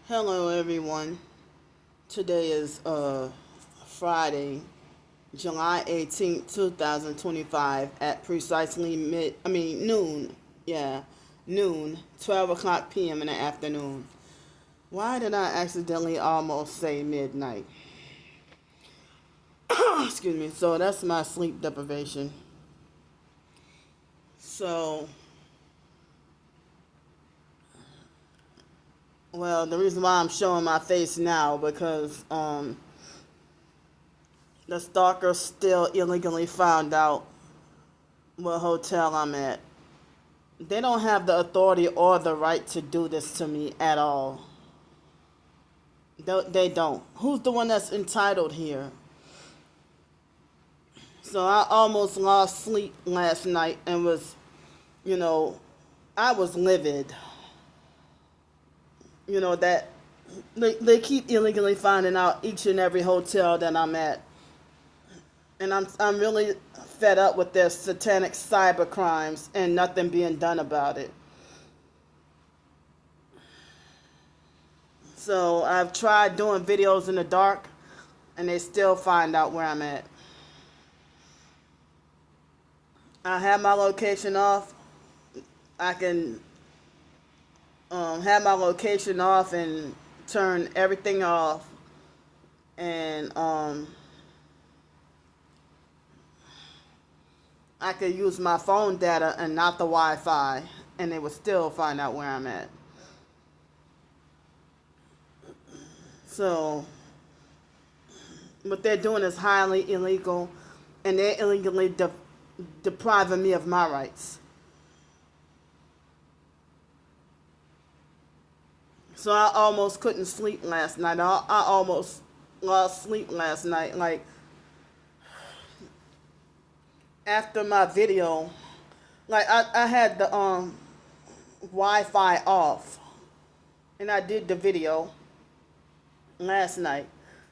Hello, everyone. Today is Friday, July 18th, 2025, at precisely noon. Yeah, noon, 12 o'clock p.m. in the afternoon. Why did I accidentally almost say midnight? Excuse me. So that's my sleep deprivation. So, well, the reason why I'm showing my face now because the stalker still illegally found out what hotel I'm at. They don't have the authority or the right to do this to me at all. They don't. Who's the one that's entitled here? So I almost lost sleep last night and you know, I was livid. That they keep illegally finding out each and every hotel that I'm at. And I'm really fed up with their satanic cyber crimes and nothing being done about it. So I've tried doing videos in the dark, and they still find out where I'm at. I have my location off. I can have my location off and turn everything off, and I could use my phone data and not the Wi-Fi, and they would still find out where I'm at. So what they're doing is highly illegal, and they're illegally depriving me of my rights. So I almost couldn't sleep last night. I almost lost sleep last night. Like, after my video, like I had the Wi-Fi off, and I did the video last night.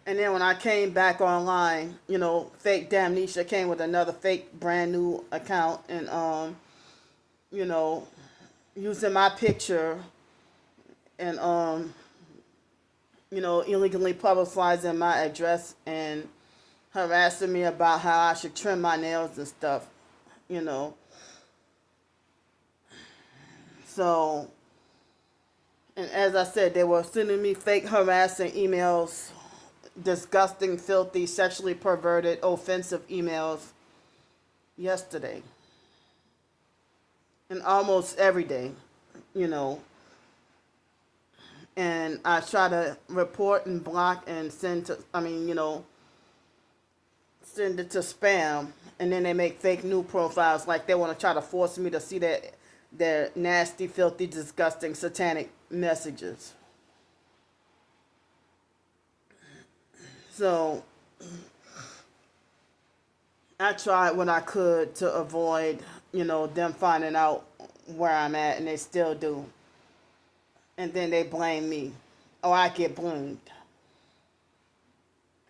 And then when I came back online, fake Damnesia came with another fake brand new account, and you know, using my picture and illegally publicizing my address and harassing me about how I should trim my nails and stuff, you know. So, and as I said, they were sending me fake harassing emails, disgusting, filthy, sexually perverted, offensive emails yesterday. And almost every day, you know. And I try to report and block and send send it to spam, and then they make fake new profiles like they want to try to force me to see their nasty, filthy, disgusting, satanic messages. So I tried what I could to avoid, them finding out where I'm at, and they still do. And then they blame me. Or I get blamed.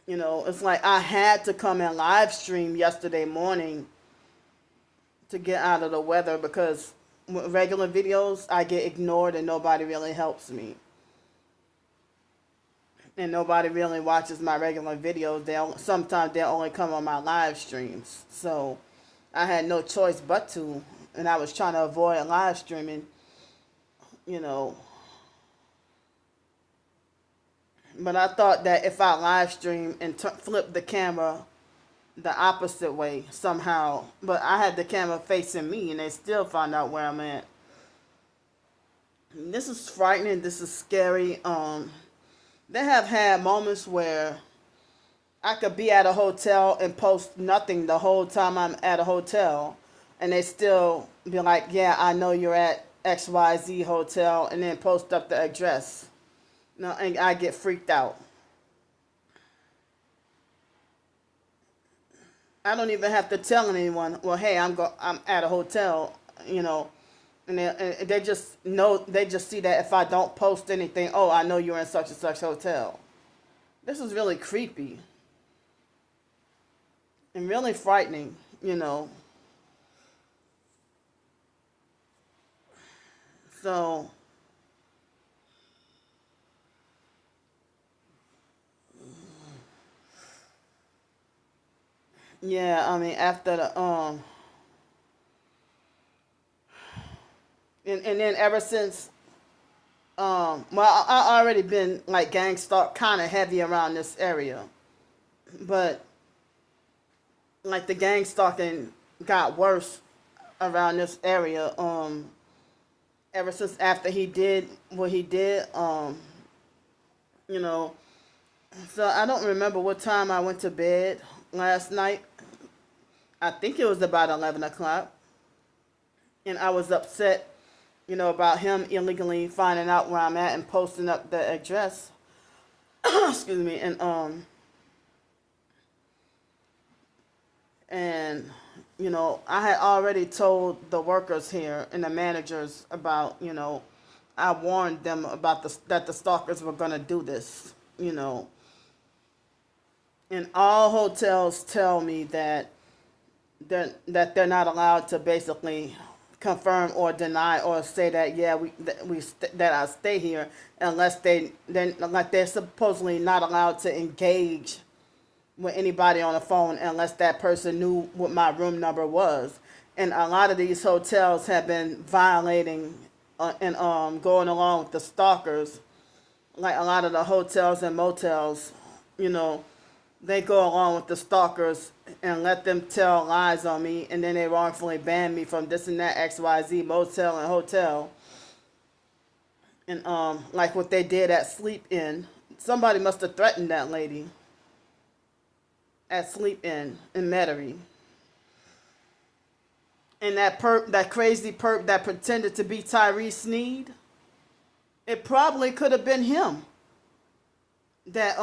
It's like I had to come and live stream yesterday morning to get out of the weather because with regular videos, I get ignored and nobody really helps me. And nobody really watches my regular videos. Sometimes they'll only come on my live streams. So I had no choice but to. And I was trying to avoid live streaming, you know. But I thought that if I live stream and flip the camera the opposite way somehow, but I had the camera facing me and they still found out where I'm at. This is frightening. This is scary. They have had moments where I could be at a hotel and post nothing the whole time I'm at a hotel, and they still be like, "Yeah, I know you're at XYZ hotel," and then post up the address. No, and I get freaked out. I don't even have to tell anyone. Well, hey, I'm at a hotel, and they just know. They just see that if I don't post anything, oh, I know you're in such and such hotel. This is really creepy and really frightening. So Yeah, I mean after the and then ever since well I already been like gang stalk kind of heavy around this area, but like the gang stalking got worse around this area ever since after he did what he did you know. So I don't remember what time I went to bed last night. I think it was about 11 o'clock, and I was upset, about him illegally finding out where I'm at and posting up the address. Excuse me, and I had already told the workers here and the managers about, I warned them about that the stalkers were gonna do this, and all hotels tell me that they're not allowed to basically confirm or deny or say that yeah that I stay here unless then like they're supposedly not allowed to engage with anybody on the phone unless that person knew what my room number was. And a lot of these hotels have been violating and going along with the stalkers. Like a lot of the hotels and motels, you know, they go along with the stalkers and let them tell lies on me, and then they wrongfully ban me from this and that XYZ motel and hotel. And like what they did at Sleep Inn, somebody must have threatened that lady at Sleep Inn in Metairie. And that crazy perp that pretended to be Tyree Sneed, it probably could have been him that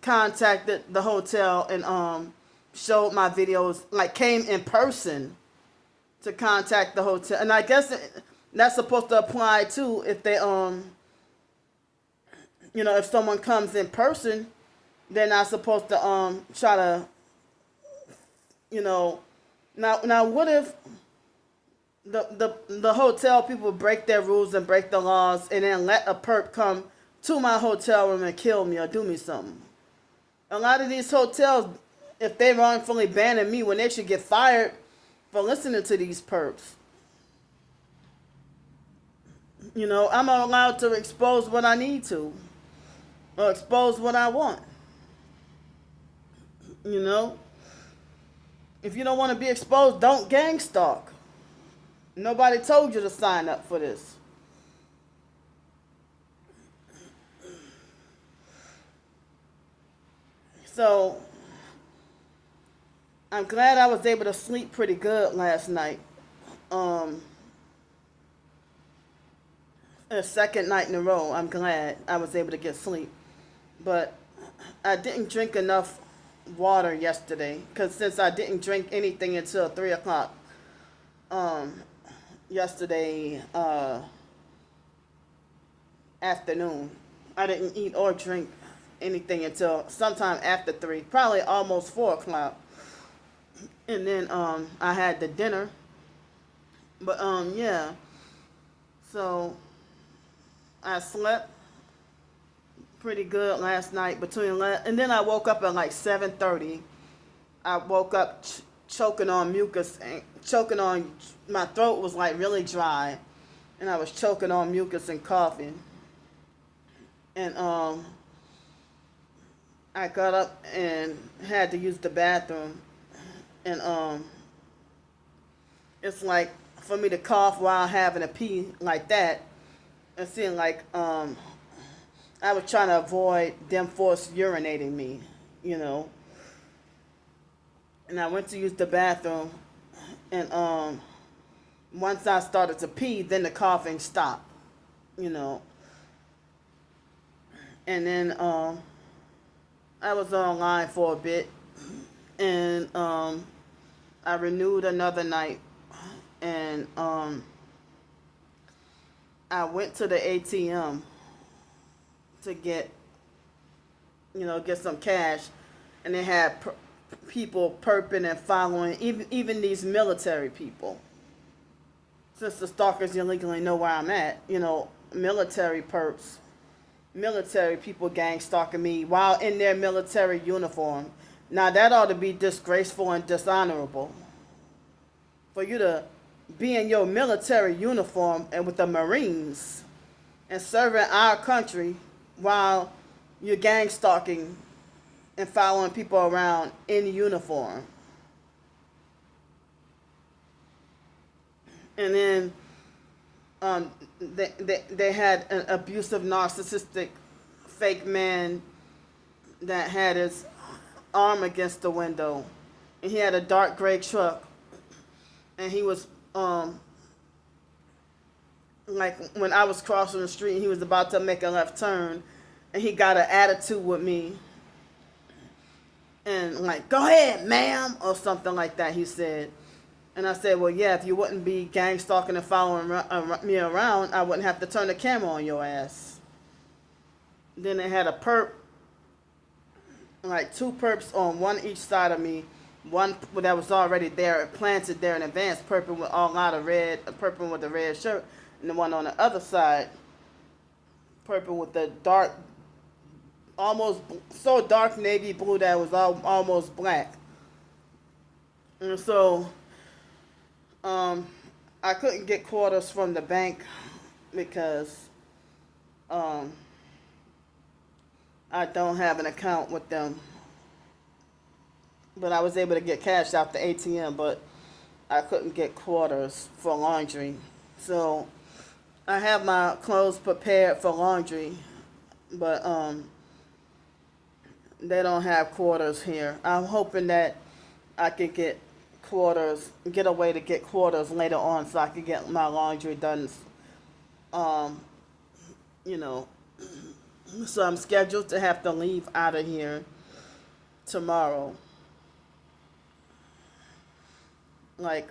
contacted the hotel and showed my videos, like came in person to contact the hotel. And I guess that's supposed to apply too if they if someone comes in person, they're not supposed to try to now what if the hotel people break their rules and break the laws and then let a perp come to my hotel room and kill me or do me something? A lot of these hotels, if they wrongfully banning me when they should get fired for listening to these perps. I'm allowed to expose what I need to or expose what I want. If you don't want to be exposed, don't gang stalk. Nobody told you to sign up for this. So I'm glad I was able to sleep pretty good last night. A second night in a row, I'm glad I was able to get sleep. But I didn't drink enough water yesterday because since I didn't drink anything until 3 o'clock yesterday afternoon, I didn't eat or drink anything until sometime after 3, probably almost 4 o'clock. And then I had the dinner. But yeah. So I slept pretty good last night and then I woke up at like 7:30. I woke up choking on mucus and choking on my throat was like really dry, and I was choking on mucus and coughing. And I got up and had to use the bathroom, and it's like for me to cough while having a pee like that, it seemed like I was trying to avoid them force urinating me, And I went to use the bathroom, and once I started to pee, then the coughing stopped, And then I was online for a bit, and I renewed another night, and I went to the ATM to get some cash, and they had people perping and following, even these military people. Since the stalkers illegally know where I'm at, military perps, military people gang stalking me while in their military uniform, Now that ought to be disgraceful and dishonorable for you to be in your military uniform and with the Marines and serving our country while you're gang stalking and following people around in uniform. And then they had an abusive, narcissistic, fake man that had his arm against the window, and he had a dark gray truck, and he was like when I was crossing the street, he was about to make a left turn, and he got an attitude with me, and like, "Go ahead, ma'am," or something like that. He said. And I said, well, yeah, if you wouldn't be gang stalking and following me around, I wouldn't have to turn the camera on your ass. Then they had a perp, like two perps on one each side of me. One that was already there, planted there in advance, perping with all out of red, perping with the red shirt. And the one on the other side, perping with the dark, almost so dark navy blue that it was almost black. And so I couldn't get quarters from the bank because I don't have an account with them. But I was able to get cash out the ATM, but I couldn't get quarters for laundry. So I have my clothes prepared for laundry, but they don't have quarters here. I'm hoping that I can get quarters, get a way to get quarters later on so I can get my laundry done. You know, so I'm scheduled to have to leave out of here tomorrow. Like,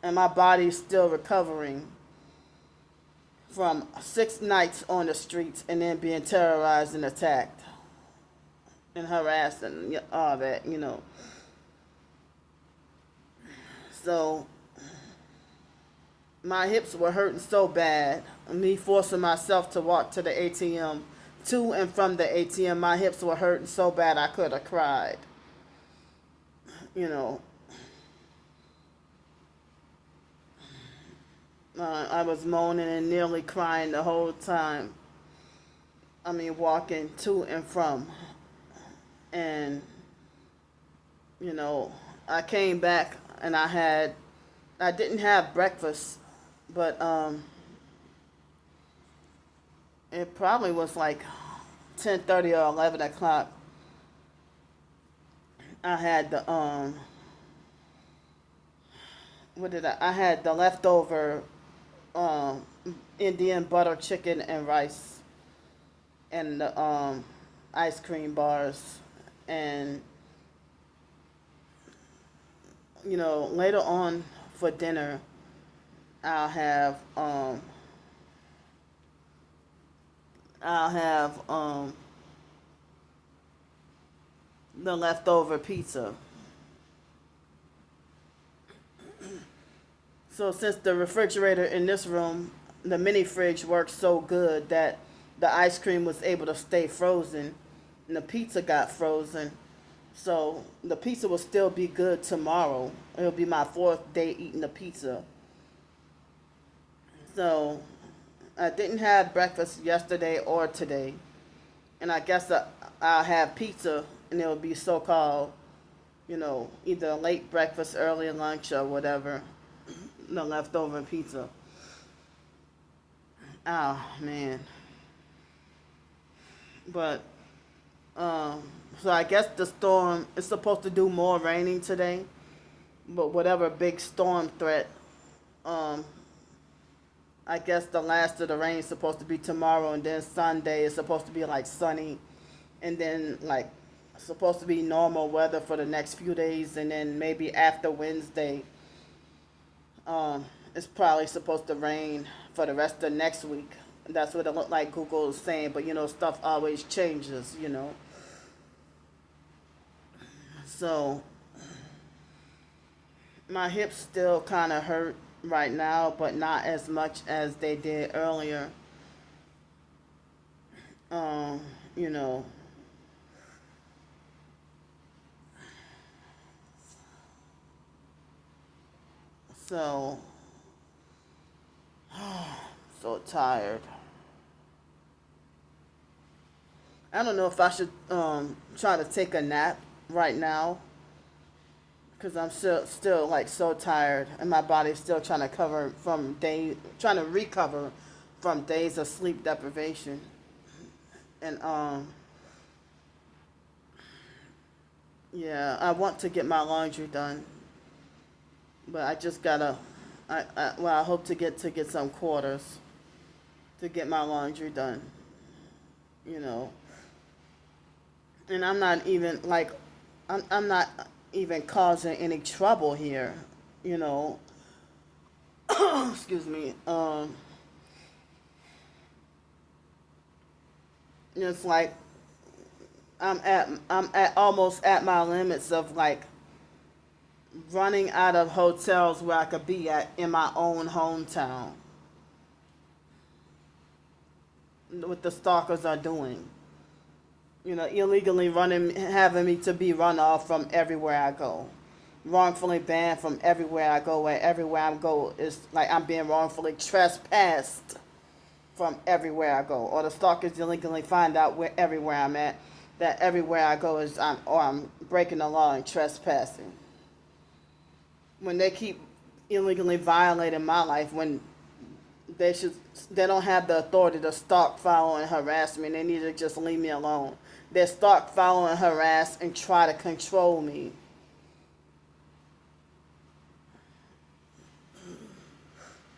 and my body's still recovering from 6 nights on the streets and then being terrorized and attacked and harassed and all that, you know. So my hips were hurting so bad. Me forcing myself to walk to the ATM, to and from the ATM, my hips were hurting so bad I could have cried. You know, I was moaning and nearly crying the whole time. I mean, walking to and from. And, you know, I came back and I didn't have breakfast, but it probably was like 10:30 or 11 o'clock. I had the I had the leftover Indian butter chicken and rice and the ice cream bars. And you know, later on for dinner I'll have the leftover pizza. So since the refrigerator in this room, the mini fridge works so good that the ice cream was able to stay frozen and the pizza got frozen. So the pizza will still be good tomorrow. It'll be my 4th day eating the pizza. So I didn't have breakfast yesterday or today. And I guess I'll have pizza and it'll be so-called, you know, either late breakfast, early lunch or whatever. The leftover pizza. Oh, man. But, so I guess the storm is supposed to do more raining today. But whatever big storm threat, I guess the last of the rain is supposed to be tomorrow, and then Sunday is supposed to be like sunny, and then like supposed to be normal weather for the next few days, and then maybe after Wednesday, it's probably supposed to rain for the rest of next week. That's what it looked like Google is saying, but you know, stuff always changes, you know. So my hips still kind of hurt right now, but not as much as they did earlier. You know, So, so tired. I don't know if I should try to take a nap right now because I'm still like so tired and my body's still trying to trying to recover from days of sleep deprivation. And yeah, I want to get my laundry done, but I just gotta. I hope to get some quarters to get my laundry done. You know, and I'm not even like, I'm not even causing any trouble here. You know, excuse me. It's like I'm at almost at my limits of like running out of hotels where I could be at in my own hometown. What the stalkers are doing, illegally having me to be run off from everywhere I go, wrongfully banned from everywhere I go. Where everywhere I go is like I'm being wrongfully trespassed from everywhere I go, or the stalkers illegally find out where everywhere I'm at. That everywhere I go is I'm breaking the law and trespassing. When they keep illegally violating my life, when they should they don't have the authority to stalk, follow, and harass me. They need to just leave me alone. They stalk, follow, and harass and try to control me.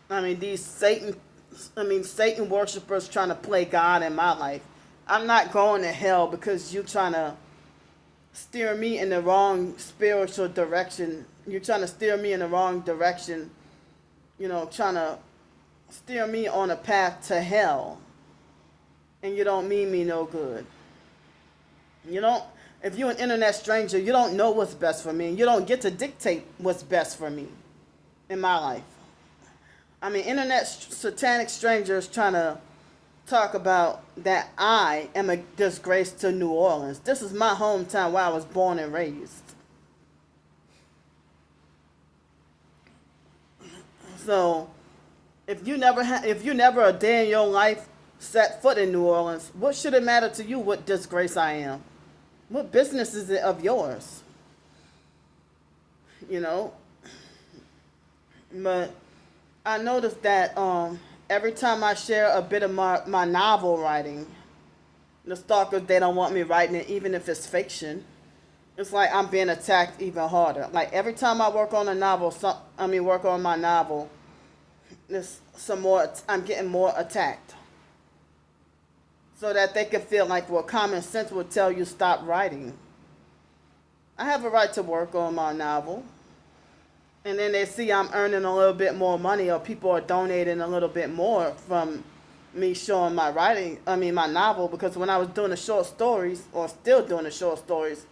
I mean, Satan worshipers trying to play God in my life. I'm not going to hell because you trying to steer me in the wrong spiritual direction. You're trying to steer me in the wrong direction. Trying to steer me on a path to hell. And you don't mean me no good. If you're an internet stranger, you don't know what's best for me. And you don't get to dictate what's best for me in my life. I mean, internet satanic strangers trying to talk about that I am a disgrace to New Orleans. This is my hometown where I was born and raised. So, if you never a day in your life set foot in New Orleans, what should it matter to you what disgrace I am? What business is it of yours? But I noticed that every time I share a bit of my novel writing, the stalkers, they don't want me writing it, even if it's fiction. It's like I'm being attacked even harder. Like every time I work on work on my novel, I'm getting more attacked. So that they can feel like, well, common sense would tell you stop writing. I have a right to work on my novel. And then they see I'm earning a little bit more money, or people are donating a little bit more from me showing my my novel, because when I was doing the short stories, or still doing the short stories,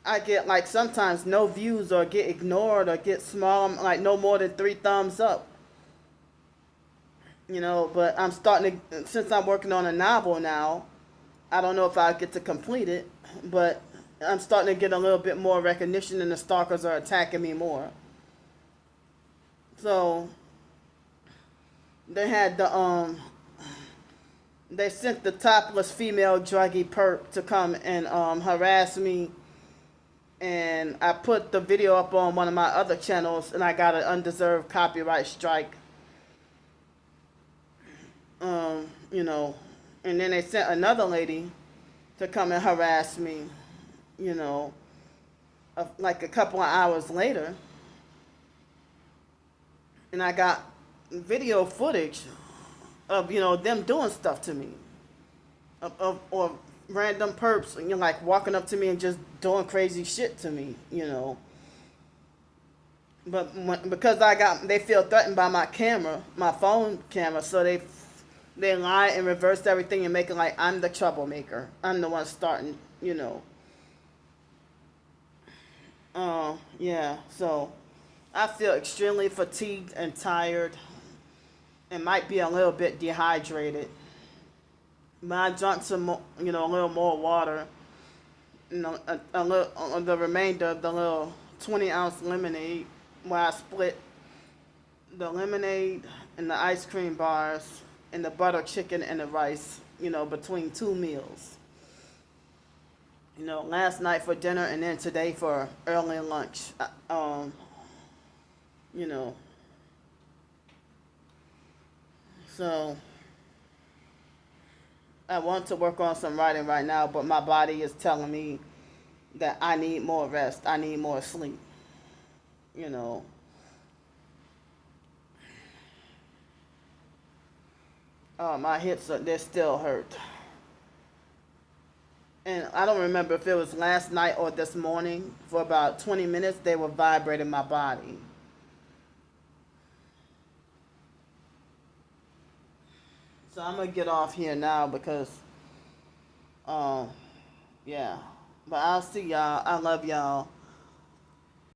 I get like sometimes no views, or get ignored, or get small, like no more than 3 thumbs up. But I'm starting to, since I'm working on a novel now, I don't know if I get to complete it, but I'm starting to get a little bit more recognition, and the stalkers are attacking me more. So they had they sent the topless female druggie perp to come and harass me, and I put the video up on one of my other channels, and I got an undeserved copyright strike. And then they sent another lady to come and harass me, like a couple of hours later. And I got video footage of, them doing stuff to me. Or random perps, like walking up to me and just doing crazy shit to me, But because they feel threatened by my camera, my phone camera, so they lie and reverse everything and make it like I'm the troublemaker. I'm the one starting, Yeah, so I feel extremely fatigued and tired, and might be a little bit dehydrated. But I drank some, a little more water, a little, the remainder of the little 20-ounce lemonade, where I split the lemonade and the ice cream bars and the butter chicken and the rice, between two meals. Last night for dinner and then today for early lunch. You know, so I want to work on some writing right now, but my body is telling me that I need more rest. I need more sleep. You know, my hips they still hurt. And I don't remember if it was last night or this morning. For about 20 minutes, they were vibrating my body. So I'm gonna get off here now because, um, yeah. But I'll see y'all. I love y'all.